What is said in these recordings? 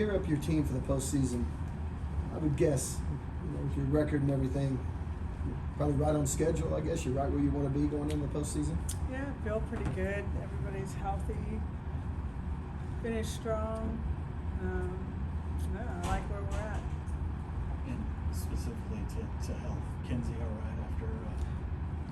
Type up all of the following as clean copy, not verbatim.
gear up your team for the postseason, I would guess, with your record and everything, you're probably right on schedule, I guess. You're right where you want to be going into the postseason? Yeah, I feel pretty good. Everybody's healthy, finished strong. Yeah, I like where we're at. And specifically to health, Kenzie all right after?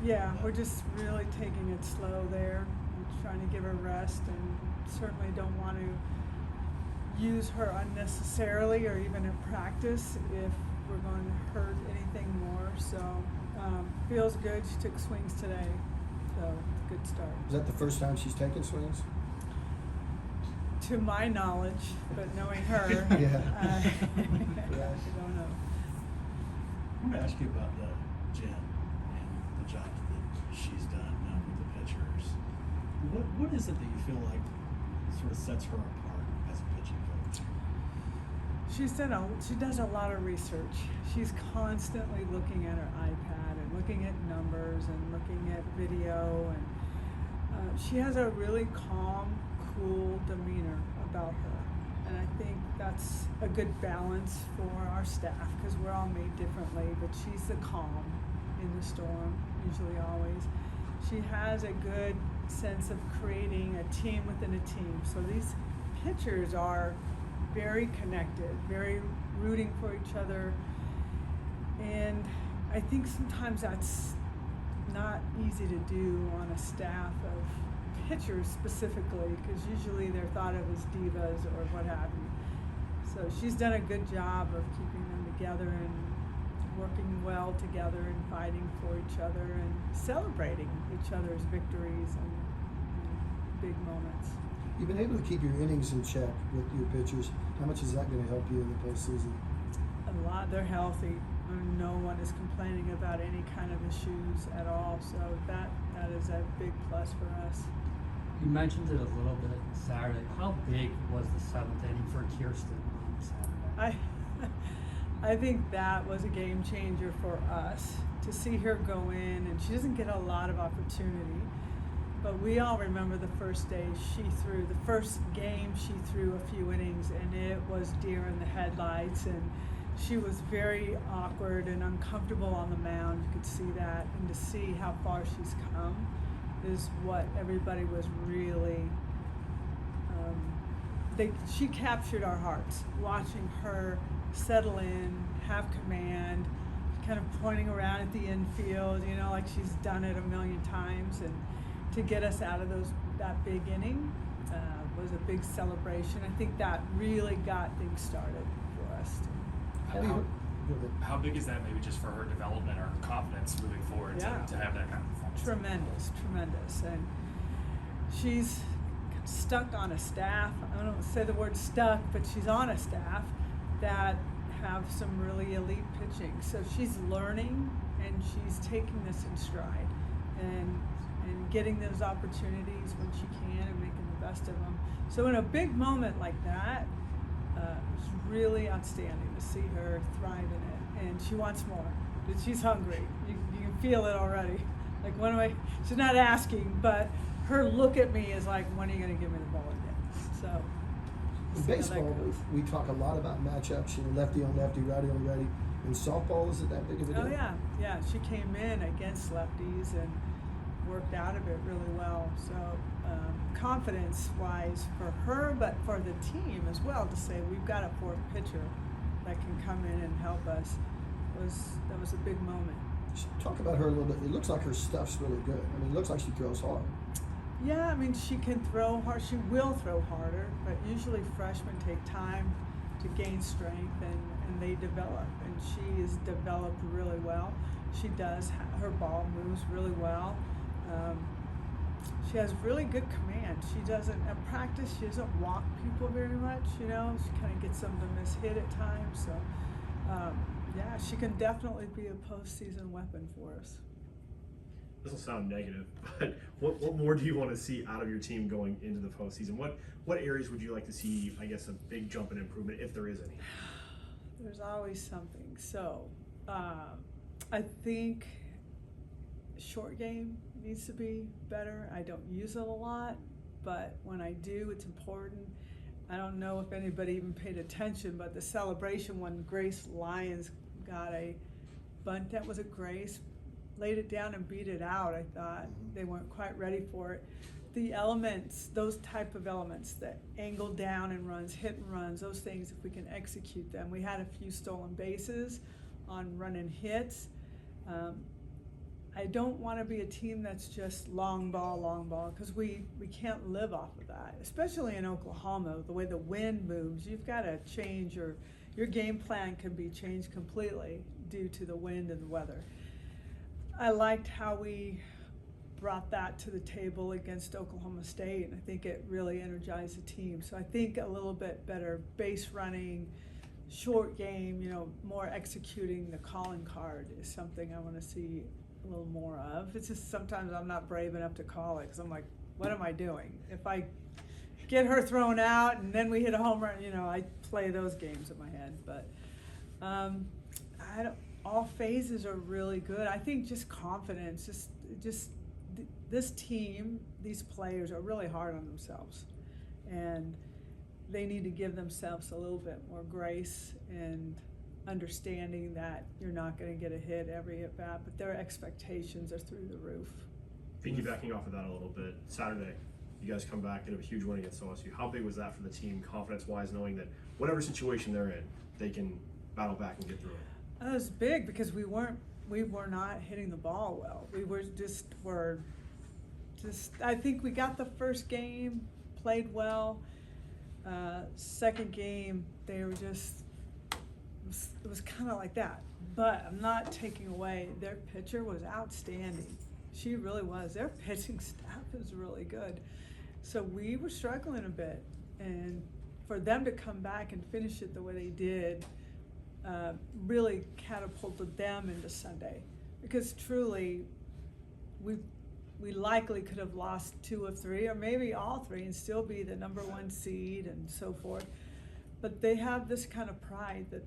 Yeah, we're just really taking it slow there. We're trying to give her rest, and certainly don't want to use her unnecessarily or even in practice if we're going to hurt anything more. So feels good. She took swings today, so good start. Is that the first time she's taken swings? To my knowledge, but knowing her, Yeah. I don't know. I want to ask you about Jen and the job that she's done with the pitchers. What is it that you feel like sort of sets her apart as a pitching coach? She does a lot of research. She's constantly looking at her iPad and looking at numbers and looking at video, and she has a really calm, cool demeanor about her. And I think that's a good balance for our staff because we're all made differently, but she's the calm in the storm, usually always. She has a good sense of creating a team within a team. So these pitchers are very connected, very rooting for each other. And I think sometimes that's not easy to do on a staff of pitchers specifically, because usually they're thought of as divas or what have you. So she's done a good job of keeping them together and working well together and fighting for each other and celebrating each other's victories and big moments. You've been able to keep your innings in check with your pitchers. How much is that going to help you in the postseason? A lot. They're healthy. No one is complaining about any kind of issues at all. So that is a big plus for us. You mentioned it a little bit Saturday. How big was the seventh inning for Kirsten on Saturday? I think that was a game changer for us to see her go in, and she doesn't get a lot of opportunity. But we all remember the first day the first game she threw a few innings, and it was deer in the headlights, and she was very awkward and uncomfortable on the mound. You could see that, and to see how far she's come is what everybody was really, she captured our hearts, watching her settle in, have command, kind of pointing around at the infield, like she's done it a million times, and to get us out of that big inning was a big celebration. I think that really got things started for us. How big is that maybe just for her development or her confidence moving forward to have that kind of performance? Tremendous. And she's stuck on a staff. I don't say the word stuck, but she's on a staff that have some really elite pitching. So she's learning and she's taking this in stride and getting those opportunities when she can and making the best of them. So in a big moment like that, it's really outstanding to see her thrive in it, and she wants more. She's hungry. You can feel it already. Like, she's not asking, but her look at me is like, when are you going to give me the ball again? So in baseball, we talk a lot about matchups, lefty on lefty, righty on righty. In softball, is it that big of a deal? Oh yeah. She came in against lefties and worked out of it really well. So confidence-wise for her, but for the team as well, to say we've got a fourth pitcher that can come in and help us, that was a big moment. Talk about her a little bit. It looks like her stuff's really good. I mean, it looks like she throws hard. Yeah, I mean, she can throw hard. She will throw harder, but usually freshmen take time to gain strength and they develop, and she is developed really well. She does, her ball moves really well. She has really good command. She doesn't, at practice, she doesn't walk people very much, She kind of gets them to miss hit at times. So, yeah, she can definitely be a postseason weapon for us. This will sound negative, but what more do you want to see out of your team going into the postseason? What areas would you like to see, I guess, a big jump in improvement, if there is any? There's always something. So, I think short game needs to be better. I don't use it a lot, but when I do, it's important. I don't know if anybody even paid attention, but the celebration when Grace Lyons got a bunt, that was a Grace, laid it down and beat it out. I thought they weren't quite ready for it. The elements, those type of elements, the angle down and runs, hit and runs, those things, if we can execute them. We had a few stolen bases on run and hits. I don't want to be a team that's just long ball, because we can't live off of that, especially in Oklahoma, the way the wind moves. You've got to change your game plan can be changed completely due to the wind and the weather. I liked how we brought that to the table against Oklahoma State, and I think it really energized the team. So I think a little bit better base running, short game, more executing the calling card is something I want to see a little more of. It's just sometimes I'm not brave enough to call it because I'm like, what am I doing? If I get her thrown out and then we hit a home run, I play those games in my head. But all phases are really good. I think just confidence, just this team, these players are really hard on themselves, and they need to give themselves a little bit more grace and understanding that you're not going to get a hit every at bat, but their expectations are through the roof. Piggybacking off of that a little bit, Saturday, you guys come back and have a huge win against OSU. How big was that for the team, confidence-wise, knowing that whatever situation they're in, they can battle back and get through it? That was big because we were not hitting the ball well. We were just I think we got the first game, played well. Second game, they were just, it was kind of like that. But I'm not taking away, their pitcher was outstanding. She really was. Their pitching staff is really good. So we were struggling a bit. And for them to come back and finish it the way they did, really catapulted them into Sunday. Because truly, we likely could have lost 2 of 3 or maybe all 3 and still be the #1 seed and so forth. But they have this kind of pride that,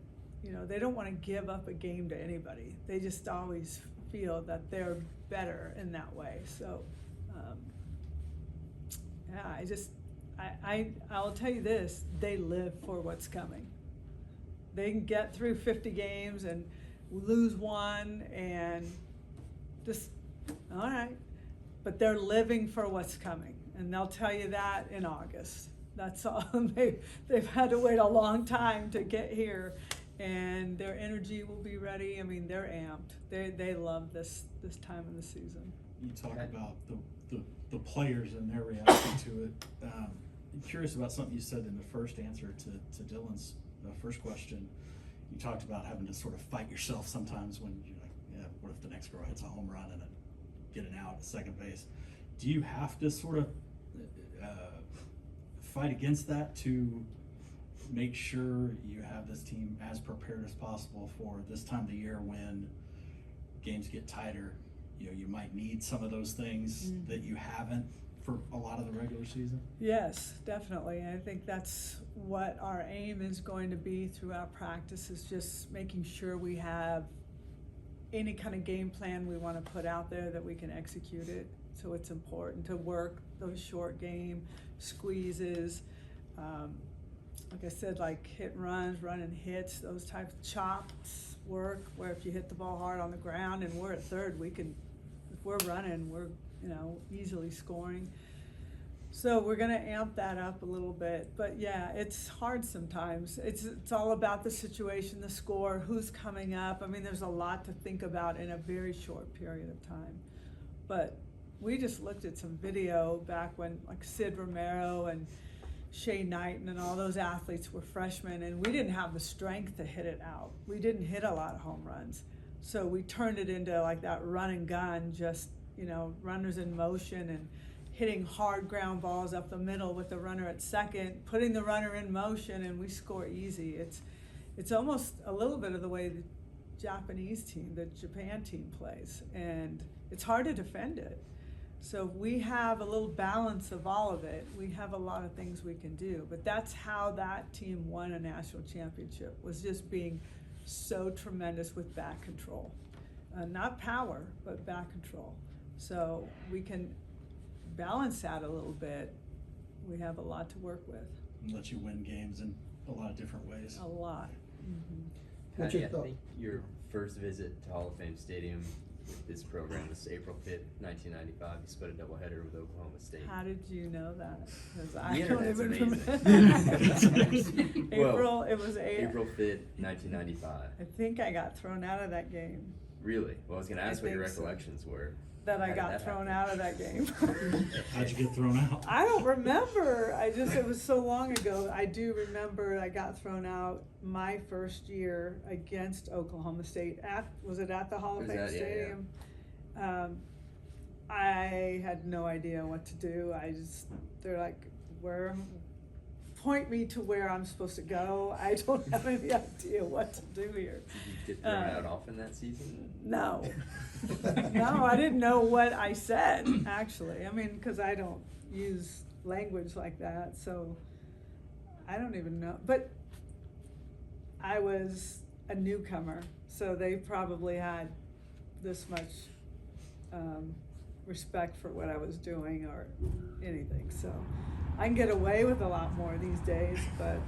they don't want to give up a game to anybody. They just always feel that they're better in that way. So, I'll tell you this, they live for what's coming. They can get through 50 games and lose 1 and just, all right. But they're living for what's coming, and they'll tell you that in August. That's all. They've had to wait a long time to get here, and their energy will be ready. I mean, they're amped. They love this time of the season. You talk about the players and their reaction to it. I'm curious about something you said in the first answer to Dylan's first question. You talked about having to sort of fight yourself sometimes when you're like, yeah, what if the next girl hits a home run and get an out at second base? Do you have to sort of fight against that to make sure you have this team as prepared as possible for this time of the year when games get tighter? You might need some of those things that you haven't for a lot of the regular season? Yes, definitely. I think that's what our aim is going to be throughout practice, is just making sure we have any kind of game plan we want to put out there that we can execute it. So it's important to work those short game squeezes. Like I said, like hit and runs, run and hits, those types of chops work, where if you hit the ball hard on the ground and we're at third, we can, if we're running, we're easily scoring. So we're going to amp that up a little bit. But yeah, it's hard sometimes. It's all about the situation, the score, who's coming up. I mean, there's a lot to think about in a very short period of time. But we just looked at some video back when, like, Sid Romero and Shea Knighton and all those athletes were freshmen, and we didn't have the strength to hit it out. We didn't hit a lot of home runs. So we turned it into like that run and gun, just, runners in motion and hitting hard ground balls up the middle with the runner at second, putting the runner in motion, and we score easy. It's almost a little bit of the way the Japanese team, the Japan team plays, and it's hard to defend it. So we have a little balance of all of it. We have a lot of things we can do, but that's how that team won a national championship, was just being so tremendous with bat control. Not power, but bat control. So we can balance that a little bit. We have a lot to work with. and let you win games in a lot of different ways. A lot. What's Patty, your I thought? think your first visit to Hall of Fame Stadium with this program was April 5th, 1995. You split a doubleheader with Oklahoma State. How did you know that? Because The I don't internet's even amazing. remember. It was April 5th, 1995. I think I got thrown out of that game. Really? Well, I was going to ask what your think so. recollections were. That How I did got that thrown happen? out of that game. How'd you get thrown out? I don't remember. It was so long ago. I do remember I got thrown out my first year against Oklahoma State. Was it at the Hall of It was Fame at- yeah, Stadium? I had no idea what to do. They're like, point me to where I'm supposed to go. I don't have any idea what to do here. Did you get thrown out often that season? No. No, I didn't know what I said, actually. I mean, because I don't use language like that, so I don't even know. But I was a newcomer, so they probably had this much respect for what I was doing or anything. So I can get away with a lot more these days, but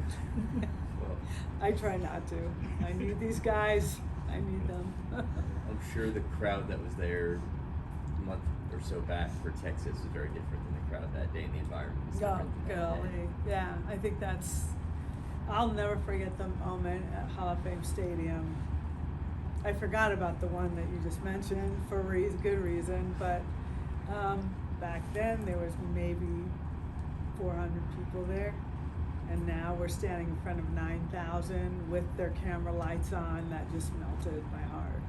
Well, I try not to. I need these guys. I need them. I'm sure the crowd that was there a month or so back for Texas was very different than the crowd that day, and the environment was Oh, different than that golly. day. Yeah, I think I'll never forget the moment at Hall of Fame Stadium. I forgot about the one that you just mentioned for good reason, but back then there was maybe 400 people there, and now we're standing in front of 9,000 with their camera lights on. That just melted my heart.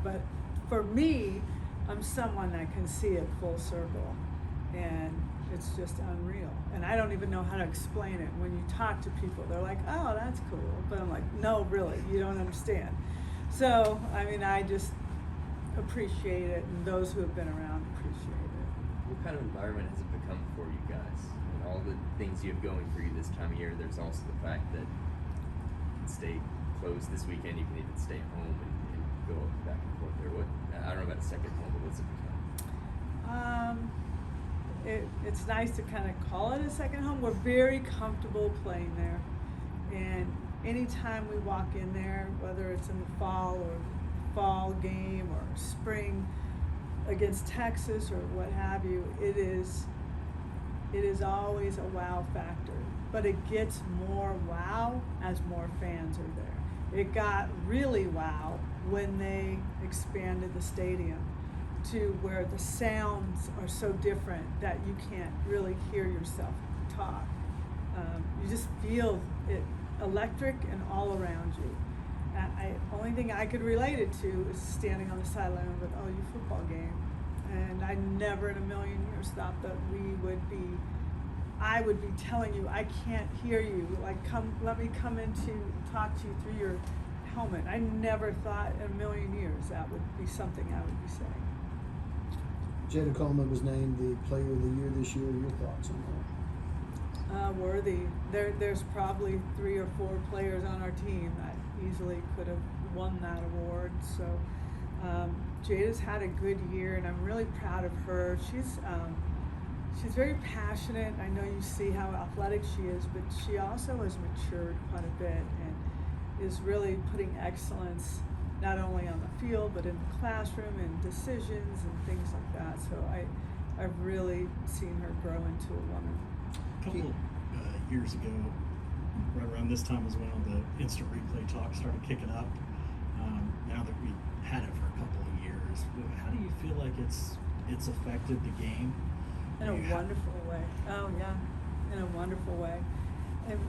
But for me, I'm someone that can see it full circle, and it's just unreal. And I don't even know how to explain it. When you talk to people, they're like, oh, that's cool. But I'm like, no, really, you don't understand. So, I mean, I just appreciate it, and those who have been around appreciate it. What kind of environment has it become for you guys? And all the things you have going for you this time of year, there's also the fact that you can stay closed this weekend, you can even stay home and go back and forth there. I don't know about a second home, but what's it become? It's nice to kind of call it a second home. We're very comfortable playing there, and anytime we walk in there, whether it's in the fall game or spring against Texas or what have you, it is always a wow factor. But it gets more wow as more fans are there. It got really wow when they expanded the stadium to where the sounds are so different that you can't really hear yourself talk. You just feel it electric and all around you. Only thing I could relate it to is standing on the sideline of an OU football game. And I never in a million years thought that I would be telling you, I can't hear you, like let me come in to talk to you through your helmet. I never thought in a million years that would be something I would be saying. Jada Coleman was named the Player of the Year this year. Your thoughts on that? Worthy. There's probably 3 or 4 players on our team that easily could have won that award. So Jada's had a good year, and I'm really proud of her. She's very passionate. I know you see how athletic she is, but she also has matured quite a bit and is really putting excellence not only on the field but in the classroom and decisions and things like that. So I've really seen her grow into a woman. A couple years ago, right around this time was when all the instant replay talk started kicking up. Now that we had it for a couple of years, how do you feel like it's affected the game? In a wonderful way. Oh yeah, in a wonderful way. And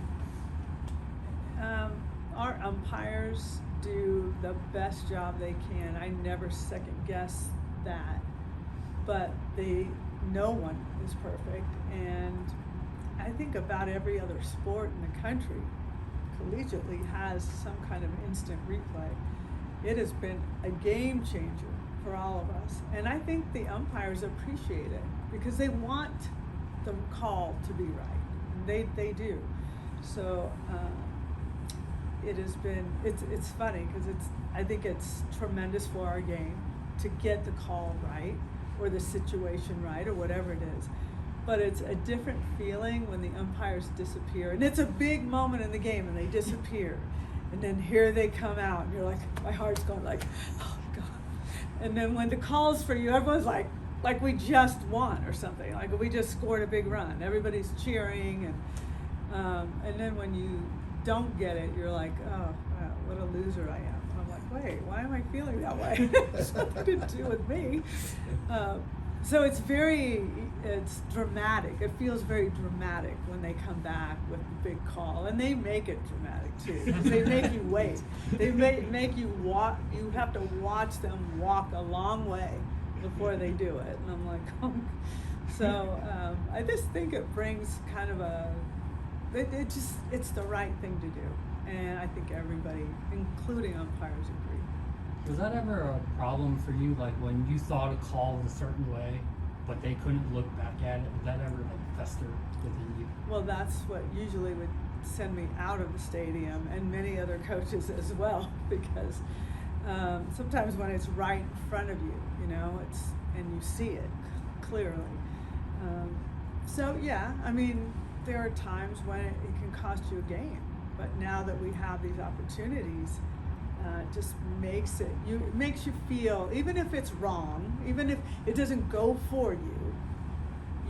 our umpires do the best job they can. I never second guess that, but no one is perfect, and I think about every other sport in the country collegiately has some kind of instant replay. It has been a game changer for all of us, and I think the umpires appreciate it because they want the call to be right. They do. So it has been. It's funny because I think it's tremendous for our game to get the call right or the situation right or whatever it is. but it's a different feeling when the umpires disappear. And it's a big moment in the game and they disappear. And then here they come out and you're like, my heart's going like, oh God. And then when the call's for you, everyone's like we just won or something. Like we just scored a big run. Everybody's cheering and then when you don't get it, you're like, oh, wow, what a loser I am. And I'm like, wait, why am I feeling that way? It's nothing to do with me. So it's dramatic. It feels very dramatic when they come back with the big call, and they make it dramatic too. 'Cause they make you wait. They make you walk. You have to watch them walk a long way before they do it. And I'm like, oh. So I just think it brings kind of it's the right thing to do, and I think everybody, including umpires, agree. Was that ever a problem for you, like when you thought a call was a certain way, but they couldn't look back at it? Did that ever like fester within you? Well, that's what usually would send me out of the stadium, and many other coaches as well, because sometimes when it's right in front of you, and you see it clearly. So yeah, I mean, there are times when it can cost you a game, but now that we have these opportunities, just makes you feel, even if it's wrong, even if it doesn't go for you,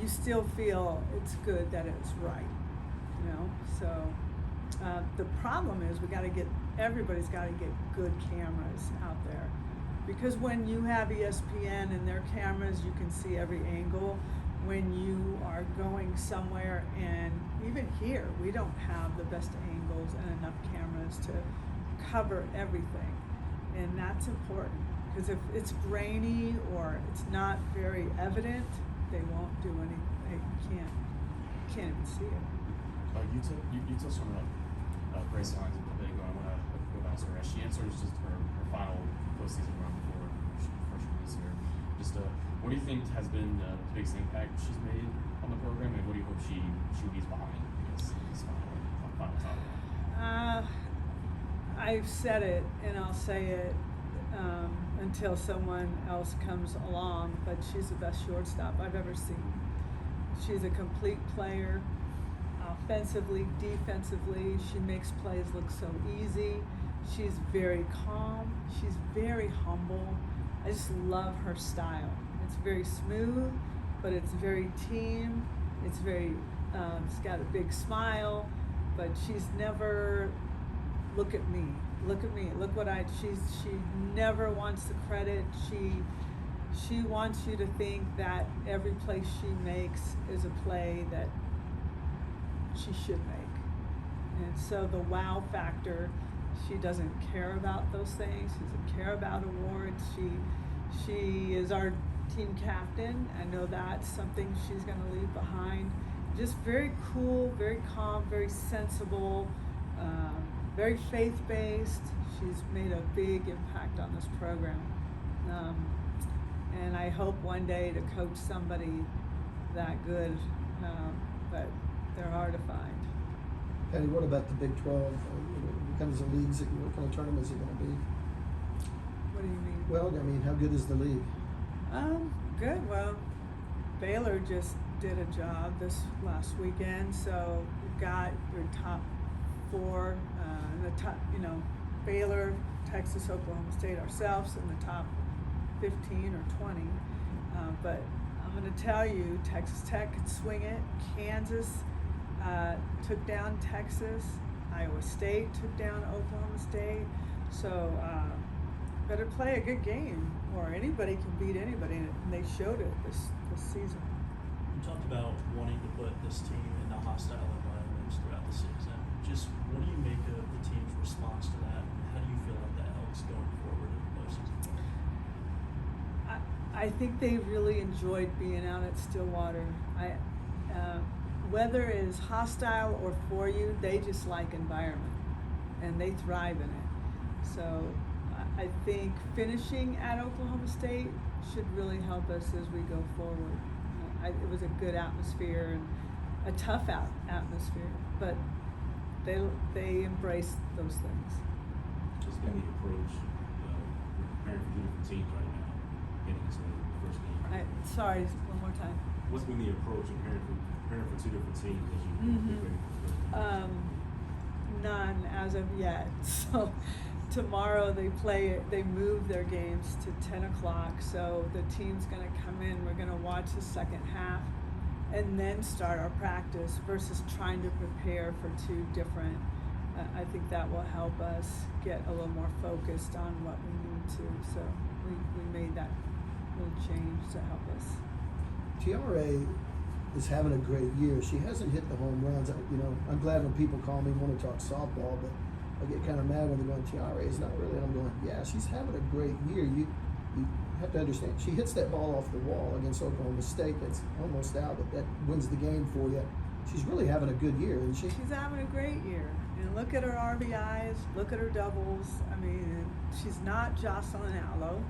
you still feel it's good that it's right, So the problem is everybody's got to get good cameras out there, because when you have ESPN and their cameras, you can see every angle. When you are going somewhere, and even here, we don't have the best angles and enough cameras to cover everything, and that's important, because if it's grainy or it's not very evident, they won't do anything. You can't even see it. You touched on Grace Hines a bit ago. I want to go back to her as she enters just her final postseason run before she release here. Just what do you think has been the biggest impact she's made on the program, and what do you hope she leaves behind? Because this final time. I've said it, and I'll say it until someone else comes along, but she's the best shortstop I've ever seen. She's a complete player, offensively, defensively. She makes plays look so easy. She's very calm. She's very humble. I just love her style. It's very smooth, but it's very team. It's very, she's got a big smile, but she's never, look at me, look what she never wants the credit. She wants you to think that every play she makes is a play that she should make. And so the wow factor, she doesn't care about those things. She doesn't care about awards. She is our team captain. I know that's something she's going to leave behind. Just very cool, very calm, very sensible, very faith-based. She's made a big impact on this program. And I hope one day to coach somebody that good, but they're hard to find. Patty, what about the Big 12? What kinds of leagues, what kind of tournaments is it going to be? What do you mean? Well, I mean, how good is the league? Good. Well, Baylor just did a job this last weekend, so you've got your top four, in the top, Baylor, Texas, Oklahoma State, ourselves in the top 15 or 20. But I'm going to tell you, Texas Tech could swing it. Kansas took down Texas. Iowa State took down Oklahoma State. So better play a good game, or anybody can beat anybody, and they showed it this season. You talked about wanting to put this team in the hostile environments throughout the season. Just what do you make of the team's response to that, and how do you feel like that helps going forward in the postseason? I think they really enjoyed being out at Stillwater. Whether it's hostile or for you, they just like environment, and they thrive in it. So I think finishing at Oklahoma State should really help us as we go forward. It was a good atmosphere and a tough atmosphere, but they embrace those things. What's been the approach preparing for different teams right now, getting into the approach being? Sorry, one more time. What's been the approach of preparing for two different teams as you Mhm. get ready for the first? None as of yet. So tomorrow they move their games to 10 o'clock. So the team's gonna come in, we're gonna watch the second half and then start our practice versus trying to prepare for two different. I think that will help us get a little more focused on what we need to. So we made that little change to help us. TRA is having a great year. She hasn't hit the home runs. I'm glad when people call me want to talk softball, but I get kind of mad when they're going, TRA is not really. I'm going, yeah, she's having a great year. You have to understand, she hits that ball off the wall against Oklahoma State. That's almost out, but that wins the game for you. She's really having a good year, isn't she? She's having a great year. And look at her RBIs, look at her doubles. I mean, she's not Jocelyn Allo.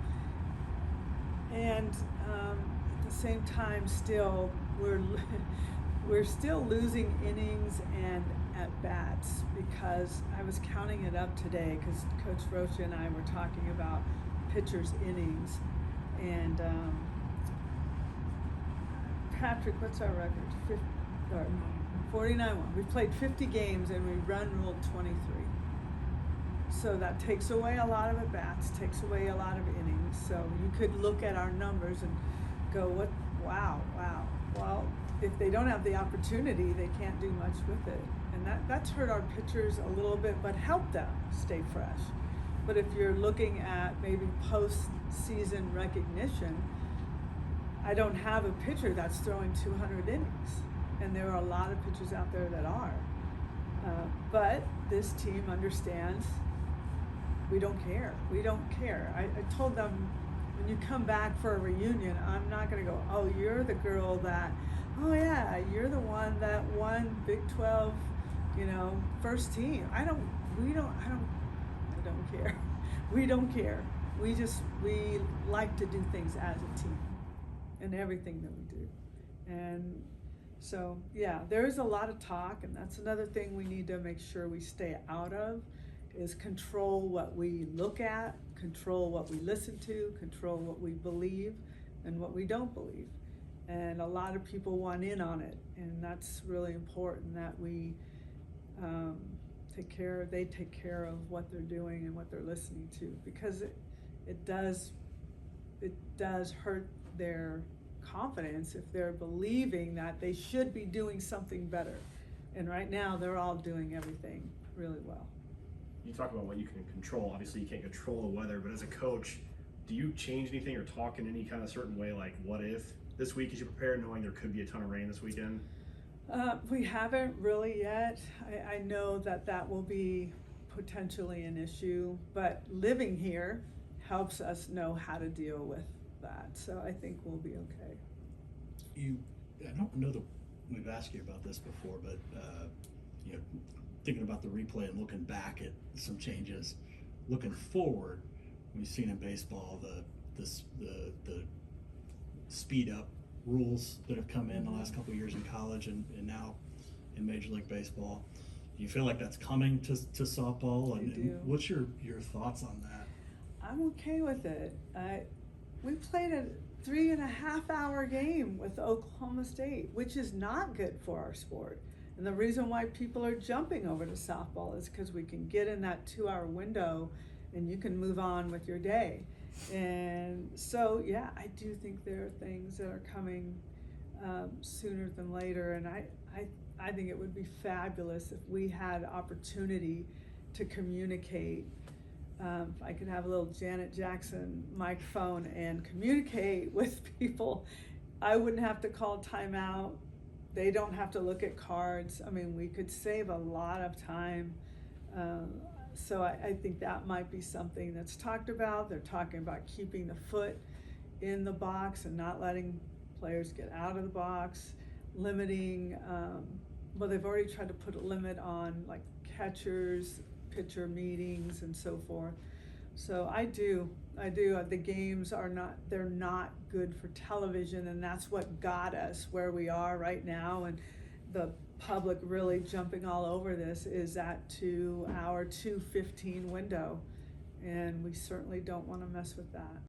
And at the same time, still, we're still losing innings and at bats, because I was counting it up today because Coach Rocha and I were talking about pitchers' innings. And Patrick, what's our record? 49-1. We played 50 games and we run ruled 23. So that takes away a lot of at bats, takes away a lot of innings. So you could look at our numbers and go, wow. Well, if they don't have the opportunity, they can't do much with it. And that's hurt our pitchers a little bit, but helped them stay fresh. But if you're looking at maybe postseason recognition, I don't have a pitcher that's throwing 200 innings. And there are a lot of pitchers out there that are. But this team understands we don't care. We don't care. I told them, when you come back for a reunion, I'm not gonna go, oh, you're the girl that, oh yeah, you're the one that won Big 12, first team. I don't care. We don't care. We like to do things as a team in everything that we do. And so, yeah, there is a lot of talk, and that's another thing we need to make sure we stay out of, is control what we look at, control what we listen to, control what we believe and what we don't believe. And a lot of people want in on it, and that's really important that we they take care of what they're doing and what they're listening to, because it does hurt their confidence if they're believing that they should be doing something better. And right now they're all doing everything really well. You talk about what you can control. Obviously you can't control the weather, but as a coach, do you change anything or talk in any kind of certain way, like what if this week as you prepare, knowing there could be a ton of rain this weekend? We haven't really yet. I know that will be potentially an issue, but living here helps us know how to deal with that. So I think we'll be okay. I don't know that we've asked you about this before, but thinking about the replay and looking back at some changes, looking forward, we've seen in baseball the speed up rules that have come in the last couple of years in college and now in Major League Baseball. Do you feel like that's coming to softball? And what's your thoughts on that? I'm okay with it. We played a 3.5-hour game with Oklahoma State, which is not good for our sport. And the reason why people are jumping over to softball is because we can get in that 2-hour window and you can move on with your day. And so, yeah, I do think there are things that are coming sooner than later. And I think it would be fabulous if we had opportunity to communicate. If I could have a little Janet Jackson microphone and communicate with people, I wouldn't have to call timeout. They don't have to look at cards. I mean, we could save a lot of time. So I think that might be something that's talked about. They're talking about keeping the foot in the box and not letting players get out of the box, limiting, well, they've already tried to put a limit on like catchers, pitcher meetings and so forth. So I do. The games they're not good for television, and that's what got us where we are right now. And the public really jumping all over this is that 2-hour, 2:15 window. And we certainly don't want to mess with that.